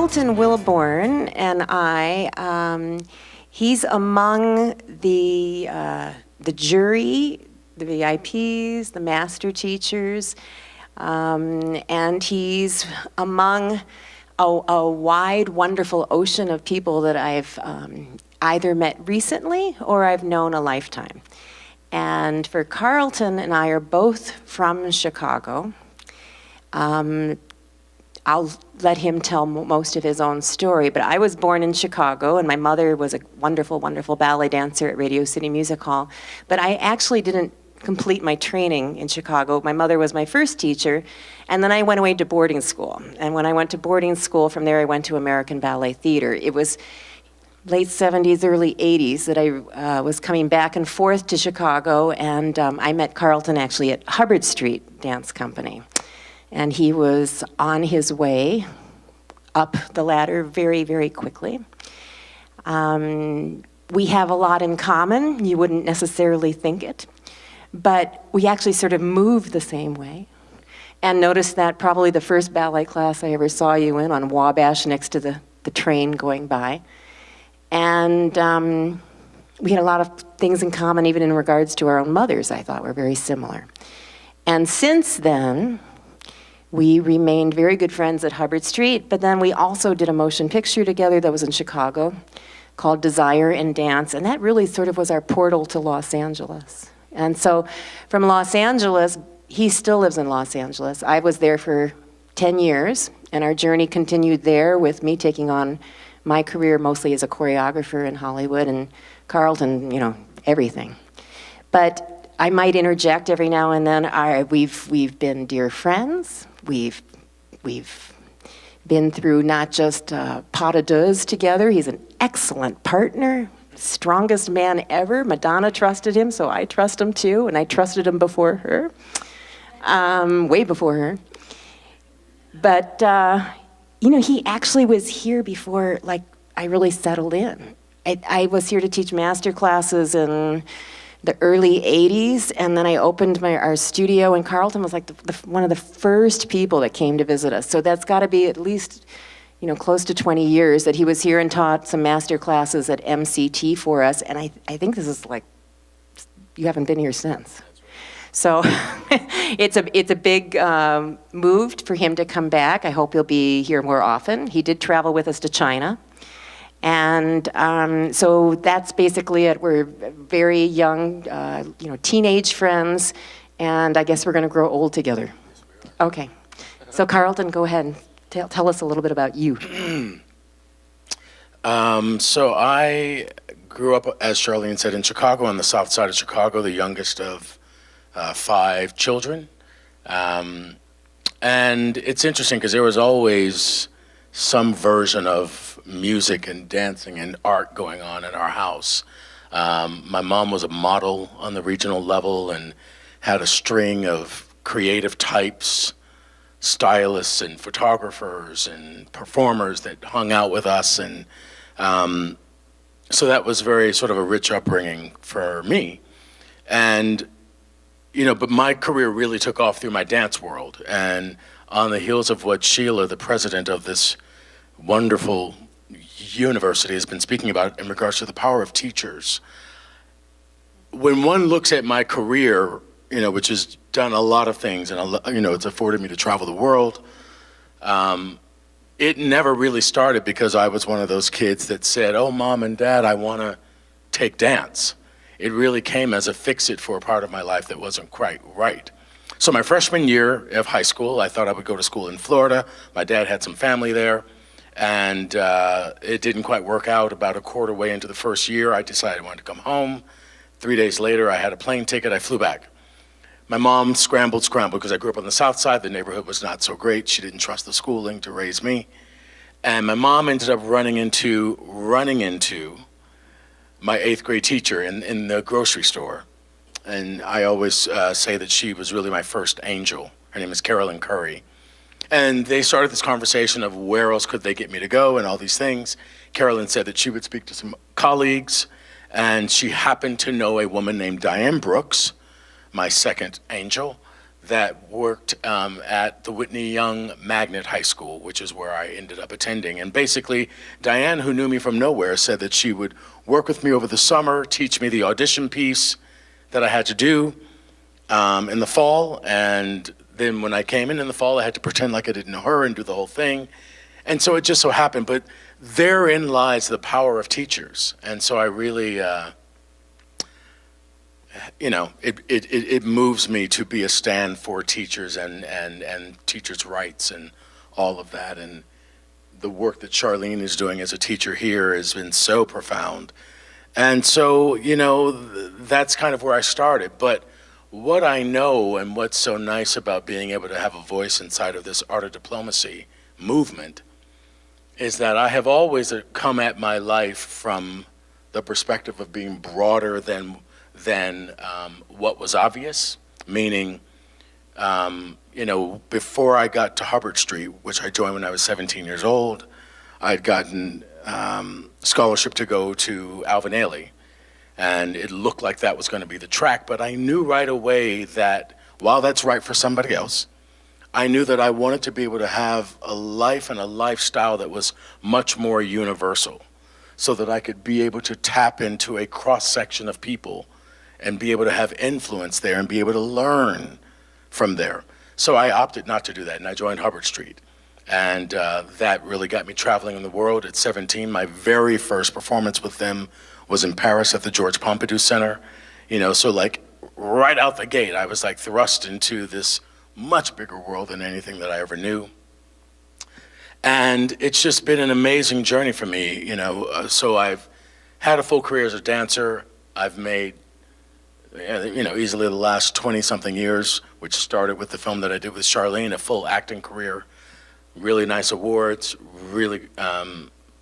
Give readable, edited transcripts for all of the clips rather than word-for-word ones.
Carlton Wilborn and he's among the jury, the VIPs, the master teachers, and he's among a wide, wonderful ocean of people that I've either met recently or I've known a lifetime. And for Carlton and I are both from Chicago. I'll let him tell most of his own story, but I was born in Chicago, and my mother was a wonderful, wonderful ballet dancer at Radio City Music Hall. But I actually didn't complete my training in Chicago. My mother was my first teacher, and then I went away to boarding school. And when I went to boarding school, from there I went to American Ballet Theater. It was late 70s, early 80s that I was coming back and forth to Chicago, and I met Carlton actually at Hubbard Street Dance Company. And he was on his way up the ladder very, very quickly. We have a lot in common. You wouldn't necessarily think it. But we actually sort of moved the same way. And notice that probably the first ballet class I ever saw you in on Wabash next to the train going by. And we had a lot of things in common, even in regards to our own mothers, I thought were very similar. And since then, we remained very good friends at Hubbard Street, but then we also did a motion picture together that was in Chicago called Desire and Dance, and that really sort of was our portal to Los Angeles. And so from Los Angeles, he still lives in Los Angeles. I was there for 10 years, and our journey continued there with me taking on my career mostly as a choreographer in Hollywood, and Carlton, you know, everything. But I might interject every now and then. We've been dear friends. We've been through not just pas de deux together. He's an excellent partner, strongest man ever. Madonna trusted him, so I trust him too, and I trusted him before her, way before her. But you know, he actually was here before, like, I really settled in. I was here to teach master classes in the early 80s, and then I opened our studio, and Carlton was like one of the first people that came to visit us. So that's got to be at least, you know, close to 20 years that he was here and taught some master classes at MCT for us, and I think this is like, you haven't been here since. So it's a big move for him to come back. I hope he'll be here more often. He did travel with us to China. And so that's basically it. We're very young, you know, teenage friends, and I guess we're going to grow old together. Okay. So Carlton, go ahead and tell us a little bit about you. So I grew up, as Charlene said, in Chicago, on the south side of Chicago, the youngest of 5 children. And it's interesting because there was always some version of music and dancing and art going on in our house. My mom was a model on the regional level and had a string of creative types, stylists and photographers and performers that hung out with us. And so that was very sort of a rich upbringing for me. And you know, but my career really took off through my dance world. And on the heels of what Sheila, the president of this wonderful university, has been speaking about in regards to the power of teachers. When one looks at my career, you know, which has done a lot of things, and you know, it's afforded me to travel the world, it never really started because I was one of those kids that said, "Oh, Mom and Dad, I want to take dance." It really came as a fix-it for a part of my life that wasn't quite right. So my freshman year of high school, I thought I would go to school in Florida. My dad had some family there, and it didn't quite work out. About a quarter way into the first year, I decided I wanted to come home. 3 days later, I had a plane ticket. I flew back. My mom scrambled because I grew up on the south side. The neighborhood was not so great. She didn't trust the schooling to raise me. And my mom ended up running into my 8th grade teacher in the grocery store. And I always say that she was really my first angel. Her name is Carey. And they started this conversation of where else could they get me to go and all these things. Carolyn said that she would speak to some colleagues, and she happened to know a woman named Diane Brooks, my second angel, that worked at the Whitney Young Magnet High School, which is where I ended up attending. And basically, Diane, who knew me from nowhere, said that she would work with me over the summer, teach me the audition piece that I had to do in the fall. And then when I came in the fall, I had to pretend like I didn't know her and do the whole thing. And so it just so happened. But therein lies the power of teachers. And so I really... it moves me to be a stand for teachers and teachers' rights and all of that. And the work that Charlene is doing as a teacher here has been so profound. And so, that's kind of where I started. But what I know and what's so nice about being able to have a voice inside of this art of diplomacy movement is that I have always come at my life from the perspective of being broader than what was obvious, meaning, before I got to Hubbard Street, which I joined when I was 17 years old, I'd gotten scholarship to go to Alvin Ailey, and it looked like that was going to be the track, but I knew right away that while that's right for somebody else, I knew that I wanted to be able to have a life and a lifestyle that was much more universal, so that I could be able to tap into a cross-section of people and be able to have influence there and be able to learn from there. So I opted not to do that, and I joined Hubbard Street. And that really got me traveling in the world. At 17, my very first performance with them was in Paris at the Georges Pompidou Center. So like right out the gate, I was like thrust into this much bigger world than anything that I ever knew. And it's just been an amazing journey for me, So I've had a full career as a dancer. I've made easily the last 20-something years, which started with the film that I did with Charlene, a full acting career, really nice awards, really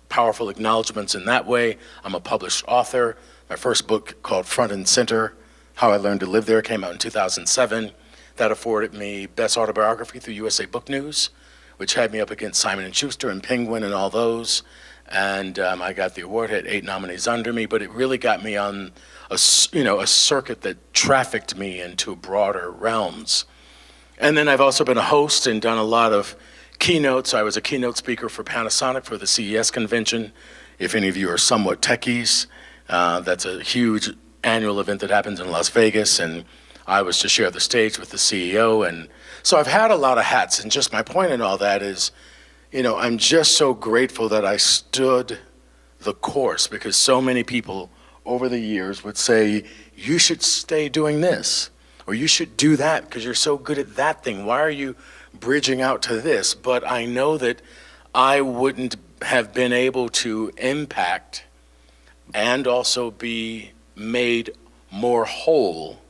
powerful acknowledgments in that way. I'm a published author. My first book called Front and Center, How I Learned to Live There, came out in 2007. That afforded me Best Autobiography through USA Book News, which had me up against Simon & Schuster and Penguin and all those. And I got the award, had 8 nominees under me, but it really got me on a circuit that trafficked me into broader realms. And then I've also been a host and done a lot of keynotes. I was a keynote speaker for Panasonic for the CES convention. If any of you are somewhat techies, that's a huge annual event that happens in Las Vegas, and I was to share the stage with the CEO. And so I've had a lot of hats, and just my point in all that is, I'm just so grateful that I stood the course, because so many people over the years would say, you should stay doing this, or you should do that because you're so good at that thing. Why are you bridging out to this? But I know that I wouldn't have been able to impact and also be made more whole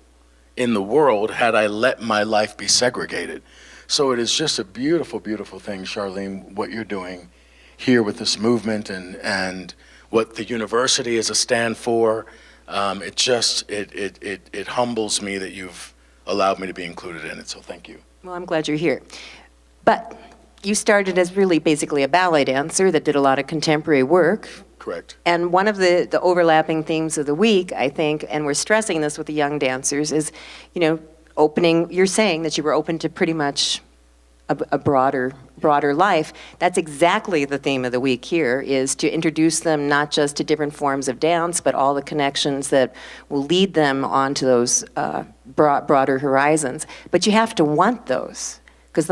in the world had I let my life be segregated. So it is just a beautiful, beautiful thing, Charlene, what you're doing here with this movement and what the university is a stand for. It humbles me that you've allowed me to be included in it, so thank you. Well, I'm glad you're here. But you started as really basically a ballet dancer that did a lot of contemporary work. Correct. And one of the overlapping themes of the week, I think, and we're stressing this with the young dancers, is, you're saying that you were open to pretty much a broader life. That's exactly the theme of the week here, is to introduce them not just to different forms of dance, but all the connections that will lead them onto those broader horizons. But you have to want those, because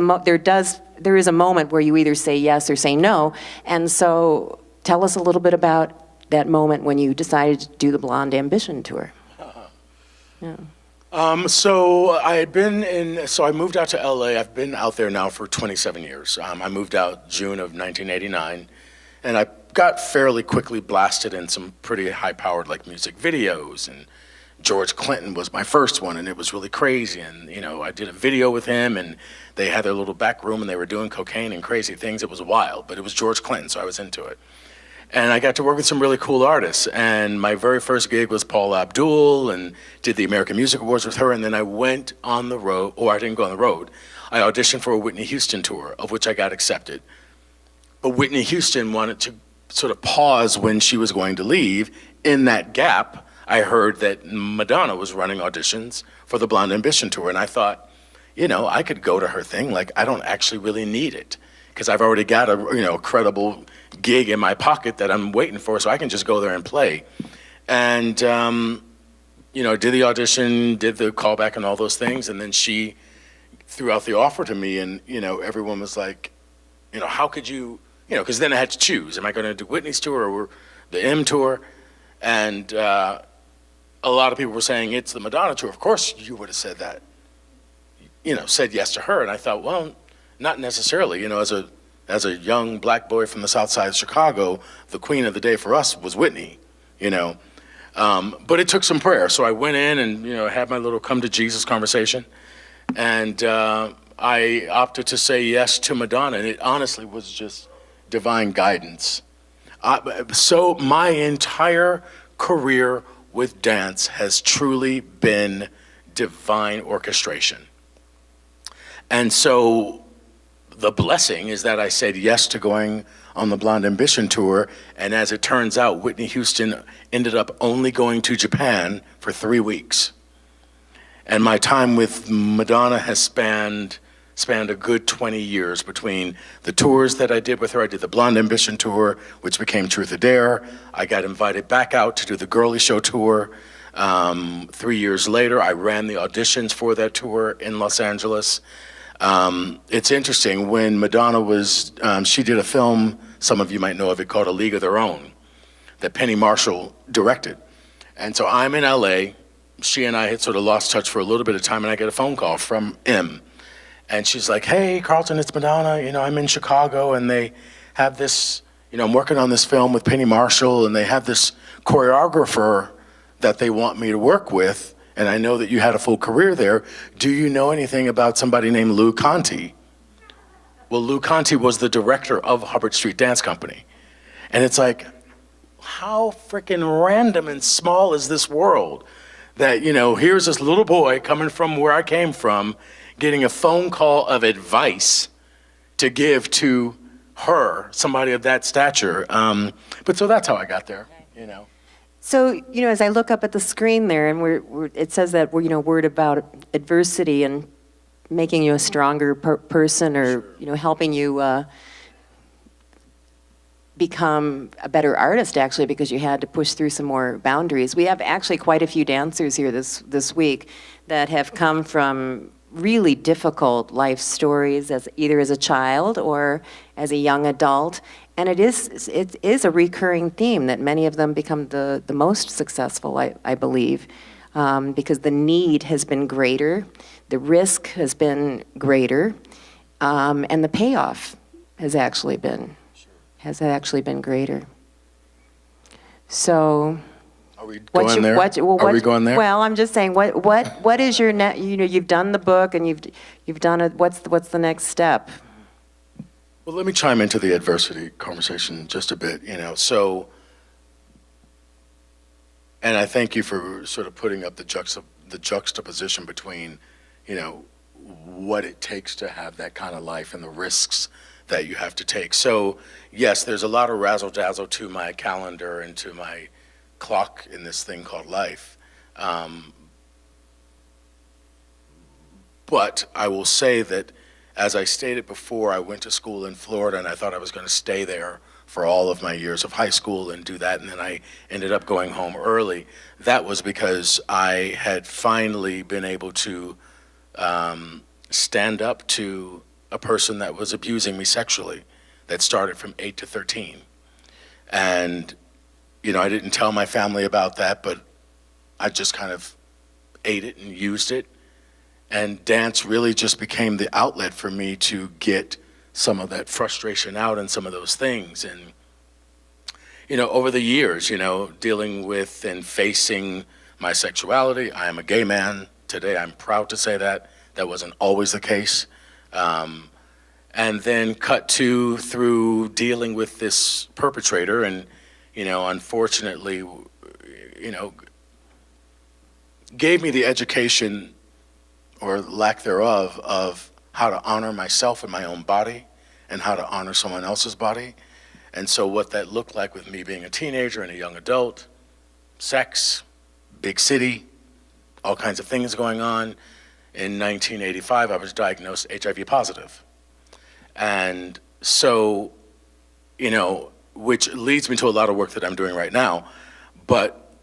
there is a moment where you either say yes or say no. And so tell us a little bit about that moment when you decided to do the Blonde Ambition tour. Yeah. So I moved out to LA. I've been out there now for 27 years. I moved out June of 1989, and I got fairly quickly blasted in some pretty high-powered music videos, and George Clinton was my first one, and it was really crazy. And I did a video with him, and they had their little back room, and they were doing cocaine and crazy things. It was wild, but it was George Clinton, so I was into it. And I got to work with some really cool artists. And my very first gig was Paula Abdul, and did the American Music Awards with her. And then I went on the road, or I didn't go on the road. I auditioned for a Whitney Houston tour, of which I got accepted. But Whitney Houston wanted to sort of pause when she was going to leave. In that gap, I heard that Madonna was running auditions for the Blonde Ambition tour. And I thought, I could go to her thing. Like, I don't actually really need it because I've already got a credible gig in my pocket that I'm waiting for, so I can just go there and play. And did the audition, did the callback, and all those things, and then she threw out the offer to me, and everyone was like, how could you, because then I had to choose: am I going to do Whitney's tour or the M tour? And a lot of people were saying it's the Madonna tour. Of course, you would have said that. Said yes to her, and I thought, well, not necessarily. As a young black boy from the South Side of Chicago, the queen of the day for us was Whitney. But it took some prayer, so I went in and had my little come to Jesus conversation, and I opted to say yes to Madonna, and it honestly was just divine guidance. So my entire career with dance has truly been divine orchestration. And so the blessing is that I said yes to going on the Blonde Ambition tour, and as it turns out, Whitney Houston ended up only going to Japan for 3 weeks. And my time with Madonna has spanned a good 20 years between the tours that I did with her. I did the Blonde Ambition tour, which became Truth or Dare. I got invited back out to do the Girly Show tour. 3 years later, I ran the auditions for that tour in Los Angeles. It's interesting, when Madonna was, she did a film, some of you might know of it, called A League of Their Own, that Penny Marshall directed. And so I'm in LA, she and I had sort of lost touch for a little bit of time, and I get a phone call from M. And she's like, hey, Carlton, it's Madonna, I'm in Chicago, and they have this, I'm working on this film with Penny Marshall, and they have this choreographer that they want me to work with. And I know that you had a full career there. Do you know anything about somebody named Lou Conti? Well, Lou Conti was the director of Hubbard Street Dance Company. And it's like, how freaking random and small is this world that, here's this little boy coming from where I came from, getting a phone call of advice to give to her, somebody of that stature. But so that's how I got there, So, as I look up at the screen there, and it says that word about adversity and making you a stronger person, or helping you become a better artist, actually, because you had to push through some more boundaries. We have actually quite a few dancers here this week that have come from really difficult life stories, either as a child or as a young adult. And it is a recurring theme that many of them become the most successful, I believe, because the need has been greater, the risk has been greater, and the payoff has actually been greater. So, are we going there? Are we going there? Well, I'm just saying, what is your you've done the book and you've done it. What's the next step? Well, let me chime into the adversity conversation just a bit, so, and I thank you for sort of putting up the juxtaposition between, what it takes to have that kind of life and the risks that you have to take. So, yes, there's a lot of razzle-dazzle to my calendar and to my clock in this thing called life. But I will say that, as I stated before, I went to school in Florida, and I thought I was going to stay there for all of my years of high school and do that, and then I ended up going home early. That was because I had finally been able to stand up to a person that was abusing me sexually, that started from 8 to 13. And, I didn't tell my family about that, but I just kind of ate it and used it. And dance really just became the outlet for me to get some of that frustration out and some of those things. And, over the years, dealing with and facing my sexuality, I am a gay man. Today, I'm proud to say that. That wasn't always the case. And then cut to through dealing with this perpetrator and, unfortunately, gave me the education, or lack thereof, of how to honor myself and my own body and how to honor someone else's body. And so what that looked like with me being a teenager and a young adult, sex, big city, all kinds of things going on, in 1985, I was diagnosed HIV positive. And so, you know, which leads me to a lot of work that I'm doing right now. But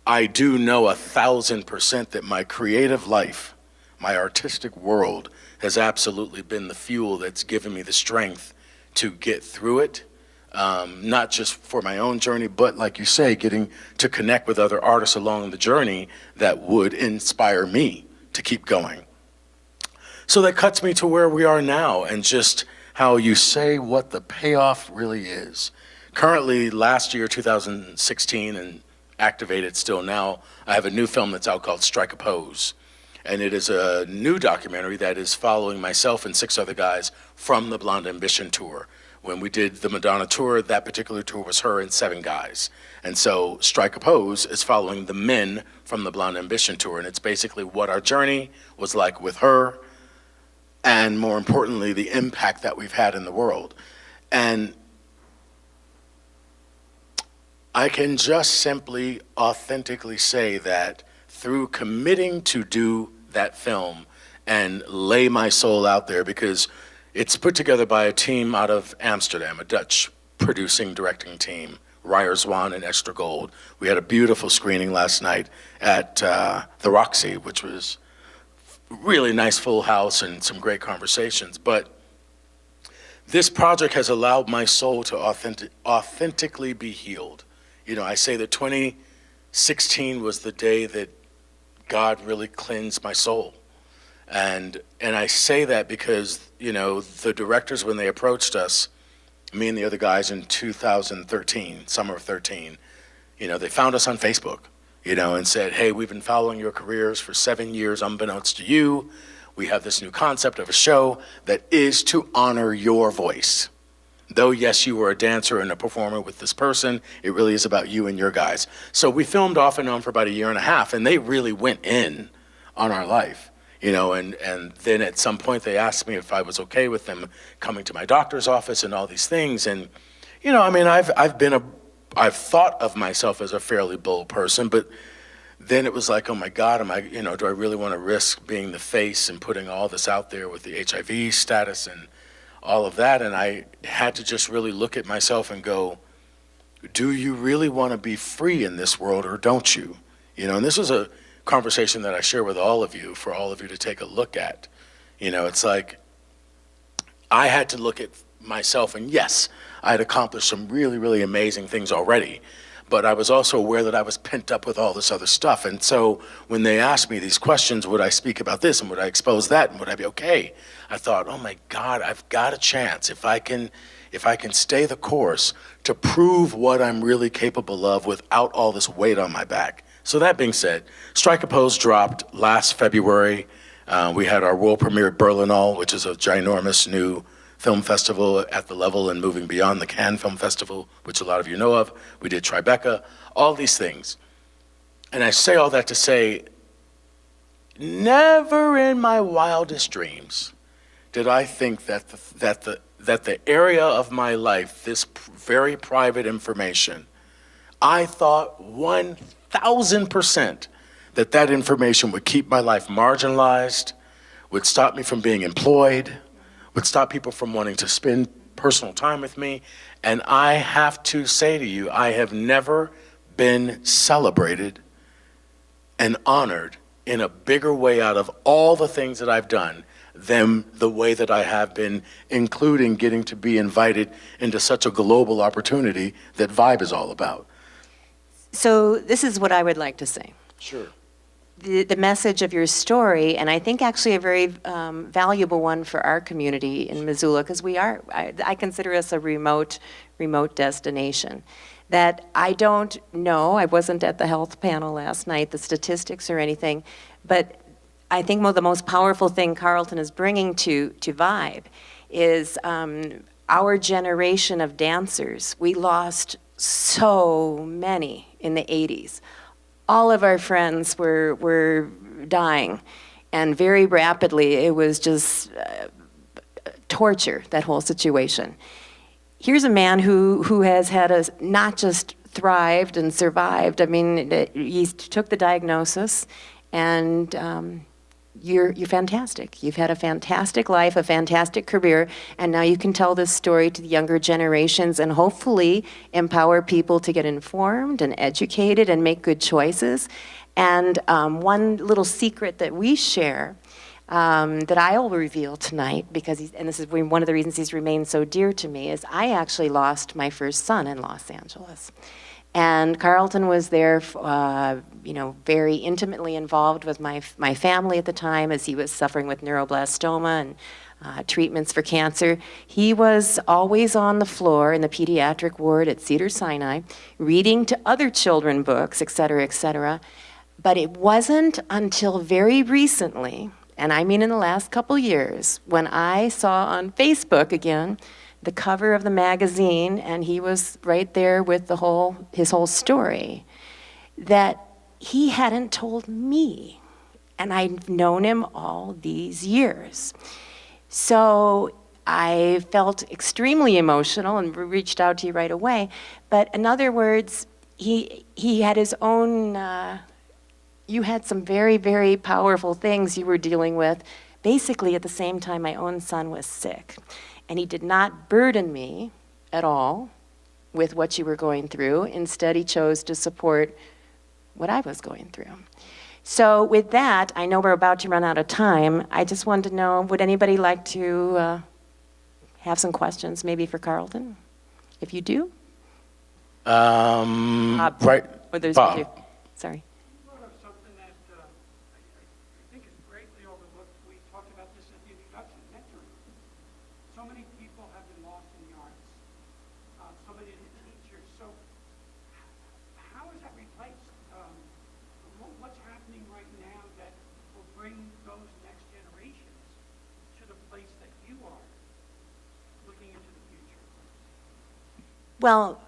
I do know 1,000% that my creative life, my artistic world, has absolutely been the fuel that's given me the strength to get through it. Not just for my own journey, but like you say, getting to connect with other artists along the journey that would inspire me to keep going. So that cuts me to where we are now, and just how you say what the payoff really is. Currently, last year, 2016, and activated still now, I have a new film that's out called Strike a Pose. And it is a new documentary that is following myself and 6 other guys from the Blonde Ambition tour. When we did the Madonna tour, that particular tour was her and 7 guys. And so Strike a Pose is following the men from the Blonde Ambition tour. And it's basically what our journey was like with her, and more importantly, the impact that we've had in the world. And I can just simply authentically say that through committing to do that film and lay my soul out there, because it's put together by a team out of Amsterdam, a Dutch producing, directing team, Ryer Zwan and Esther Gold. We had a beautiful screening last night at the Roxy, which was really nice, full house, and some great conversations. But this project has allowed my soul to authentically be healed. You know, I say that 2016 was the day that God really cleansed my soul. And I say that because, you know, the directors, when they approached us, me and the other guys in 2013, summer of 13, you know, they found us on Facebook, you know, and said, hey, we've been following your careers for 7 years, unbeknownst to you. We have this new concept of a show that is to honor your voice. Though, yes, you were a dancer and a performer with this person, it really is about you and your guys. So we filmed off and on for about 1.5 years, and they really went in on our life, you know, and then at some point they asked me if I was okay with them coming to my doctor's office and all these things. And, you know, I mean, I've thought of myself as a fairly bold person, but then it was like, oh my God, do I really want to risk being the face and putting all this out there with the HIV status and all of that? And I had to just really look at myself and go, do you really want to be free in this world, or don't you? You know, and this was a conversation that I share with all of you, for all of you to take a look at. You know, it's like, I had to look at myself, and yes, I had accomplished some really, really amazing things already, but I was also aware that I was pent up with all this other stuff. And so when they asked me these questions, would I speak about this, and would I expose that, and would I be okay? I thought, oh my God, I've got a chance, if I can stay the course, to prove what I'm really capable of without all this weight on my back. So that being said, Strike a Pose dropped last February. We had our world premiere at Berlinale, which is a ginormous new film festival at the level and moving beyond the Cannes Film Festival, which a lot of you know of. We did Tribeca, all these things. And I say all that to say, never in my wildest dreams did I think that the area of my life, this very private information, I thought 1,000% that information would keep my life marginalized, would stop me from being employed, would stop people from wanting to spend personal time with me. And I have to say to you, I have never been celebrated and honored in a bigger way out of all the things that I've done than the way that I have been, including getting to be invited into such a global opportunity that Vibe is all about. So this is what I would like to say. Sure. The message of your story, and I think actually a very valuable one for our community in Missoula, because I consider us a remote destination. That I don't know, I wasn't at the health panel last night, the statistics or anything, but I think the most powerful thing Carlton is bringing to Vibe is our generation of dancers. We lost so many in the 80s. All of our friends were dying, and very rapidly. It was just torture, that whole situation. Here's a man who has had not just thrived and survived. I mean, he took the diagnosis, and you're fantastic. You've had a fantastic life, a fantastic career, and now you can tell this story to the younger generations and hopefully empower people to get informed and educated and make good choices. And one little secret that we share that I'll reveal tonight, because and this is one of the reasons he's remained so dear to me, is I actually lost my first son in Los Angeles. And Carlton was there, very intimately involved with my family at the time as he was suffering with neuroblastoma and treatments for cancer. He was always on the floor in the pediatric ward at Cedars-Sinai, reading to other children books, et cetera, et cetera. But it wasn't until very recently, and I mean in the last couple years, when I saw on Facebook again the cover of the magazine, and he was right there with his whole story, that he hadn't told me, and I've known him all these years. So I felt extremely emotional and reached out to you right away. But in other words, he had his own, you had some very, very powerful things you were dealing with, basically at the same time my own son was sick. And he did not burden me at all with what you were going through. Instead, he chose to support what I was going through. So with that, I know we're about to run out of time. I just wanted to know, would anybody like to have some questions maybe for Carlton? If you do? Right, Or there's Bob. you. Sorry. Well,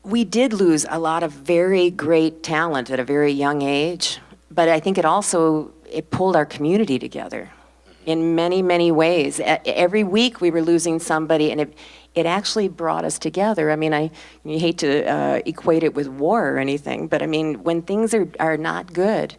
we did lose a lot of very great talent at a very young age, but I think it pulled our community together in many, many ways. Every week we were losing somebody, and it actually brought us together. I mean, you hate to equate it with war or anything, but I mean, when things are not good,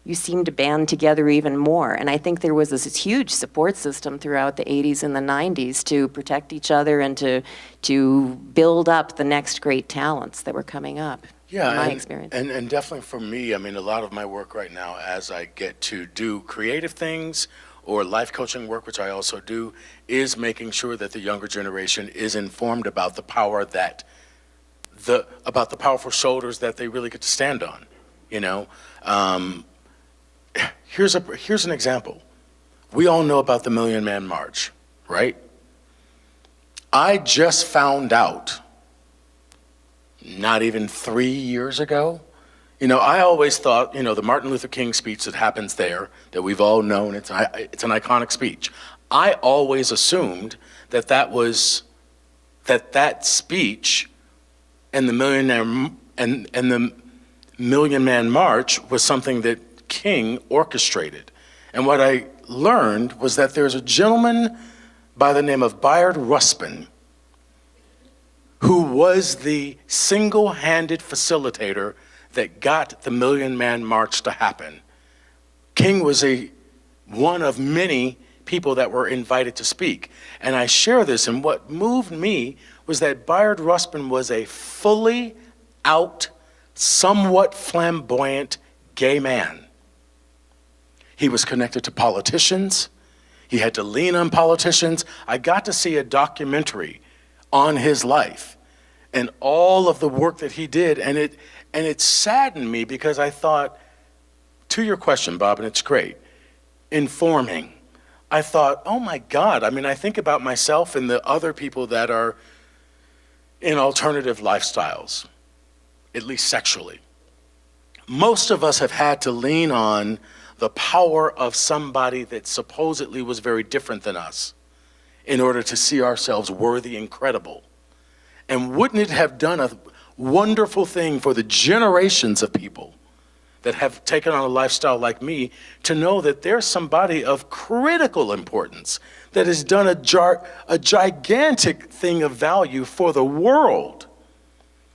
you seem to band together even more. And I think there was this huge support system throughout the 80s and the 90s to protect each other and to build up the next great talents that were coming up. Yeah, in my experience. And definitely for me, I mean, a lot of my work right now, as I get to do creative things or life coaching work, which I also do, is making sure that the younger generation is informed about the power about the powerful shoulders that they really get to stand on, you know? Here's an example. We all know about the Million Man March, right? I just found out, not even 3 years ago. You know, I always thought, the Martin Luther King speech that happens there, that we've all known, it's an iconic speech. I always assumed that speech and the Million Man March was something that King orchestrated. And what I learned was that there's a gentleman by the name of Bayard Rustin who was the single-handed facilitator that got the Million Man March to happen. King was one of many people that were invited to speak. And I share this, and what moved me was that Bayard Rustin was a fully out, somewhat flamboyant gay man. He was connected to politicians. He had to lean on politicians. I got to see a documentary on his life and all of the work that he did, and it saddened me because I thought, to your question, Bob, and it's great, informing. I thought, oh my God, I mean, I think about myself and the other people that are in alternative lifestyles, at least sexually. Most of us have had to lean on the power of somebody that supposedly was very different than us in order to see ourselves worthy and credible. And wouldn't it have done a wonderful thing for the generations of people that have taken on a lifestyle like me to know that there's somebody of critical importance that has done a gigantic thing of value for the world.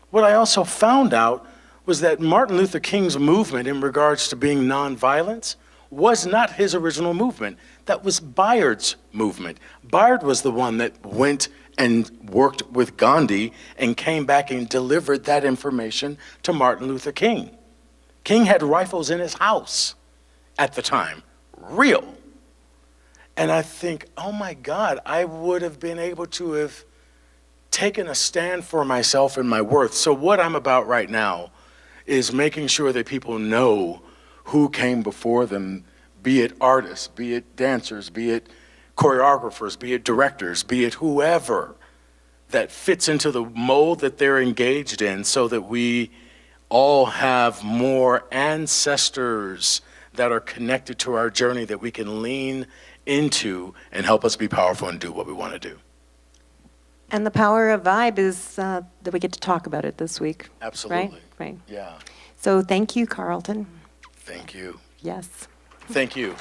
What I also found out was that Martin Luther King's movement in regards to being nonviolence was not his original movement. That was Bayard's movement. Bayard was the one that went and worked with Gandhi and came back and delivered that information to Martin Luther King. King had rifles in his house at the time, real. And I think, oh my God, I would have been able to have taken a stand for myself and my worth. So what I'm about right now is making sure that people know who came before them, be it artists, be it dancers, be it choreographers, be it directors, be it whoever that fits into the mold that they're engaged in, so that we all have more ancestors that are connected to our journey that we can lean into and help us be powerful and do what we want to do. And the power of vibe is that we get to talk about it this week. Absolutely. Right. Yeah. So thank you, Carlton. Thank you. Yes. Thank you.